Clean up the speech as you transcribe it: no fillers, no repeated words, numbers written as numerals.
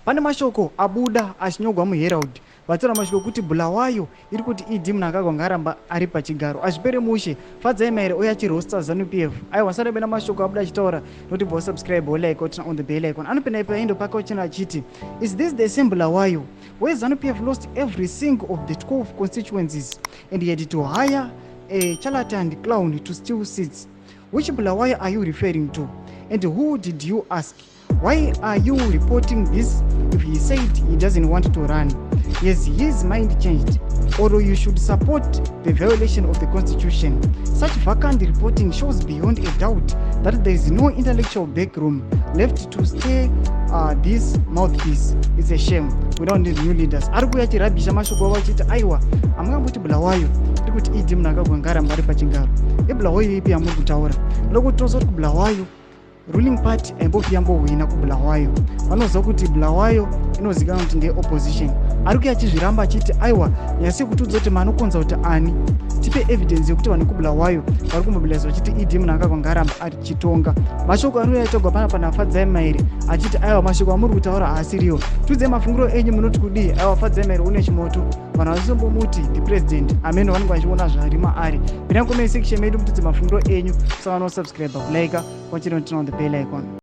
Pane mashoko abuda achinyogwa muHerald vatora mashoko kuti Bulawayo iri kuti idi mnangagwa ngaramba ari pachigaro azvipere mushe fadzai maire oya chirosta ZANU-PF aiwa sarabena mashoko abuda achitaura noti bo subscribe ho like otina on the bell icon anopenda ipa indo paka uchina achiti is this the same Bulawayo where ZANU-PF lost every single of the 12 constituencies and yet to hire a charlatan clown to steal seats? Which Bulawayo are you referring to, and who did you ask? Why are you reporting this if he said he doesn't want to run? Yes, his mind changed, or you should support the violation of the constitution. Such vacant reporting shows beyond a doubt that there is no intellectual backroom left to stay this mouthpiece. It's a shame. We don't need new leaders. Arikuya chirabisha mashoko wachita aiwa amangamboti Bulawayo kuti idi mnangagwa ngaramba ari pachigaro. Bulawayo ipi amuri kutaura lokutozoti Bulawayo ruling party aimbofi yambohwina kuBulawayo vanoziva kuti Bulawayo inozivikanwa kuti ndeye opposition arikuya achizviramba achiti aiwa nyasi kutiudza kuti manokonza kuti ani tipe evidence yekuti vanhu kuBulawayo vari kumobiliza vachiti idi mnangagwa ngaramba ari chitonga mashoko anouya aitogwa pana fadzai maire achiti aiwa mashoko amuri kutaura haasiriwo tiudzai mafungiro enyu munoti kudii aiwa fadzai maire une chimoto vanhu vazisombomuti ndipresident amene vanenge vachiona zvari maari pinda comment section medu mutidze mafungiro enyu kusava no subscribe kulike wachinotina on the bell icon.